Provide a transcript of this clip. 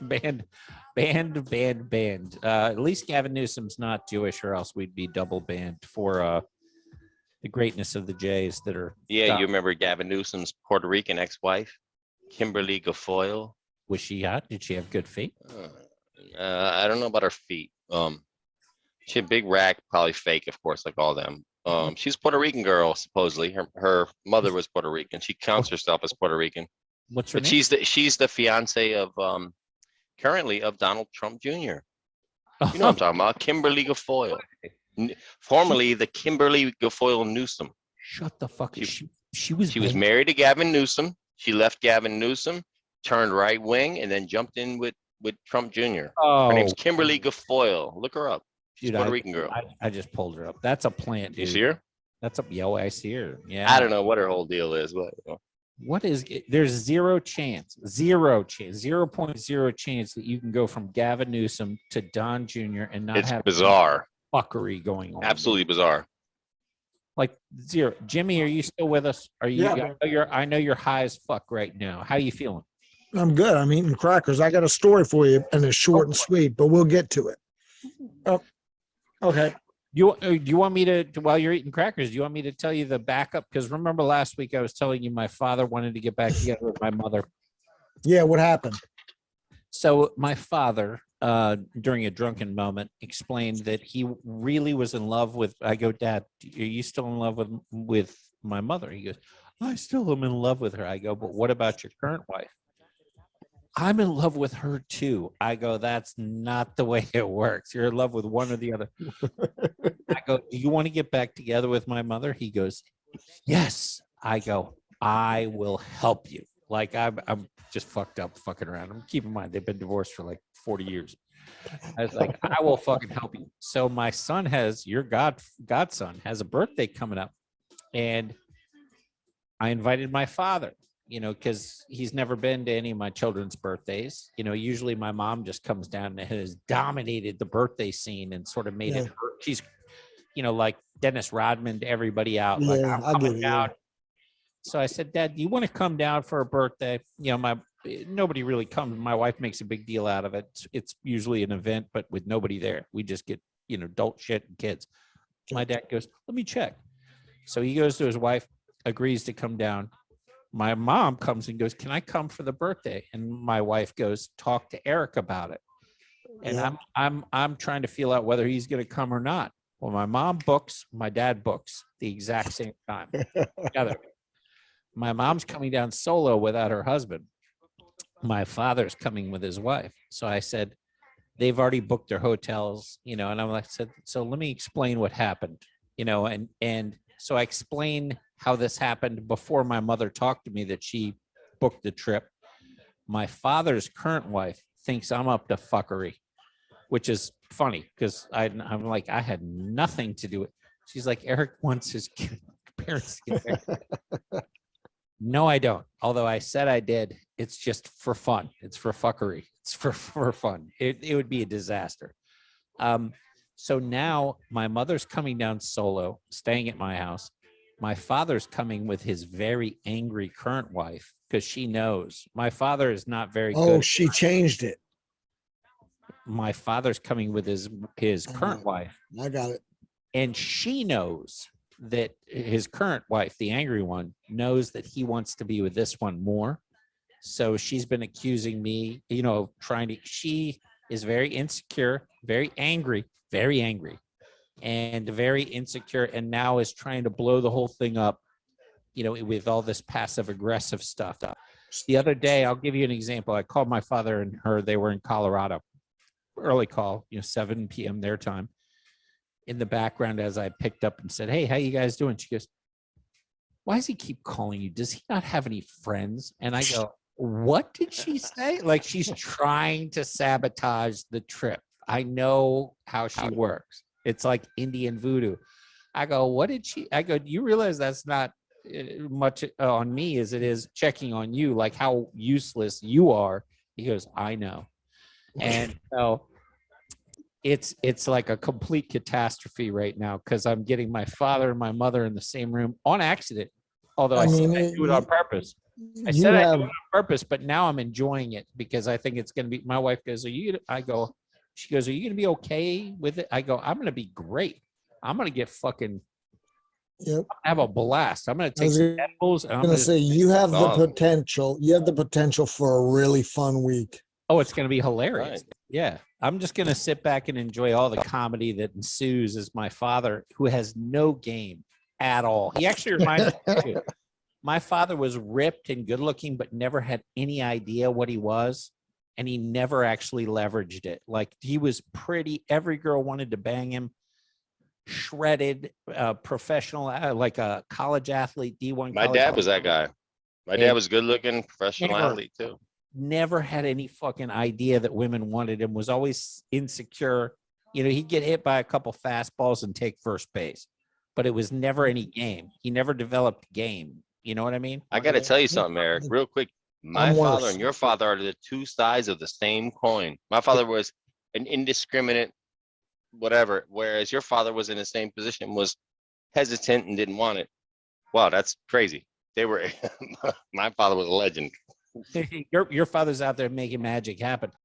banned, banned. At least Gavin Newsom's not Jewish, or else we'd be double banned for the greatness of the Jays that are. Yeah, you remember Gavin Newsom's Puerto Rican ex-wife, Kimberly Guilfoyle? Was she hot? Did she have good feet? I don't know about her feet. She had big rack, probably fake, of course, like all them. She's a Puerto Rican girl, supposedly. Her mother was Puerto Rican. She counts herself as Puerto Rican. What's her But name? she's the fiance of currently of Donald Trump Jr. You know what I'm talking about? Kimberly Guilfoyle. Formerly the Kimberly Guilfoyle Newsom. Shut the fuck up. She was married to Gavin Newsom. She left Gavin Newsom, turned right wing, and then jumped in with Trump Jr. Oh, her name's Kimberly Guilfoyle. Look her up. She's a Puerto Rican girl. I just pulled her up. That's a plant, dude. You see her? That's a I see her. Yeah. I don't know what her whole deal is, but what is it? There's zero chance, 0.0 chance that you can go from Gavin Newsom to Don Jr. and not have bizarre fuckery going on. Absolutely bizarre. Like zero. Jimmy, are you still with us? Are you? Yeah. I know you're high as fuck right now. How you feeling? I'm good. I'm eating crackers. I got a story for you, and it's short and sweet, but we'll get to it. Oh, okay. Do you want me to, while you're eating crackers, do you want me to tell you the backup? Because remember last week I was telling you my father wanted to get back together with my mother. Yeah, what happened? So my father, during a drunken moment, explained that he really was in love with. I go, Dad, are you still in love with my mother? He goes, I still am in love with her. I go, but what about your current wife? I'm in love with her too. I go, that's not the way it works. You're in love with one or the other. I go, do you want to get back together with my mother? He goes, yes. I go, I will help you. Like I'm just fucked up fucking around. Keep in mind, they've been divorced for like 40 years. I was like, I will fucking help you. So my son your godson has a birthday coming up. And I invited my father, because he's never been to any of my children's birthdays. Usually my mom just comes down and has dominated the birthday scene and sort of made it her. She's, like Dennis Rodman to everybody out. Yeah, like, I'm coming down. Yeah. So I said, Dad, do you want to come down for a birthday? Nobody really comes. My wife makes a big deal out of it. It's usually an event, but with nobody there. We just get, adult shit and kids. My dad goes, let me check. So he goes to his wife, agrees to come down. My mom comes and goes, can I come for the birthday? And my wife goes, talk to Eric about it. And I'm trying to feel out whether he's going to come or not. Well, my mom books, my dad books the exact same time together. My mom's coming down solo without her husband. My father's coming with his wife. So I said, they've already booked their hotels, and I'm like, so let me explain what happened, and so I explained how this happened before my mother talked to me that she booked the trip. My father's current wife thinks I'm up to fuckery, which is funny because I'm like, I had nothing to do with it. She's like, Eric wants his parents to get married. No, I don't. Although I said I did. It's just for fun. It's for fuckery. It's for fun. It would be a disaster. So now my mother's coming down solo, staying at my house. My father's coming with his very angry current wife because she knows my father is not very good. Oh, she changed it. My father's coming with his current wife. I got it. And she knows that his current wife, the angry one, knows that he wants to be with this one more. So she's been accusing me, she is very insecure, very angry, and very insecure, and now is trying to blow the whole thing up, with all this passive aggressive stuff. The other day, I'll give you an example. I called my father and her. They were in Colorado. Early call, 7 p.m. their time. In the background, as I picked up and said, hey, how you guys doing? She goes, why does he keep calling you? Does he not have any friends? And I go, what did she say? Like she's trying to sabotage the trip. I know how she works. It's like Indian voodoo. I go, what did she? I go, do you realize that's not much on me as it is checking on you, like how useless you are? He goes, I know. And so it's like a complete catastrophe right now because I'm getting my father and my mother in the same room on accident. Although I do it on purpose. I You said I have, do it on purpose, but now I'm enjoying it because I think it's going to be. My wife goes, "Are you?" I go, she goes, "Are you going to be okay with it?" I go, "I'm going to be great. I'm going to get fucking yep. have a blast. I'm going to I take was some edibles and I'm gonna going to. say, you have the Dog. potential, you have the potential for a really fun week. Oh, it's going to be hilarious. Right. Yeah, I'm just going to sit back and enjoy all the comedy that ensues as my father, who has no game at all. He actually reminds me too. My father was ripped and good looking, but never had any idea what he was. And he never actually leveraged it. Like he was pretty, every girl wanted to bang him, shredded, professional, like a college athlete, D1 My college. dad was that guy. My dad And was good looking, professional never- athlete too. Never had any fucking idea that women wanted him, was always insecure. You know, he'd get hit by a couple fastballs and take first base, but it was never any game. He never developed game. You know what I mean? I got to tell you something, Eric, real quick. My I'm father worse. and your father are the two sides of the same coin. My father was an indiscriminate whatever, whereas your father was in the same position, was hesitant and didn't want it. Wow, that's crazy. They were, my father was a legend. Your father's out there making magic happen.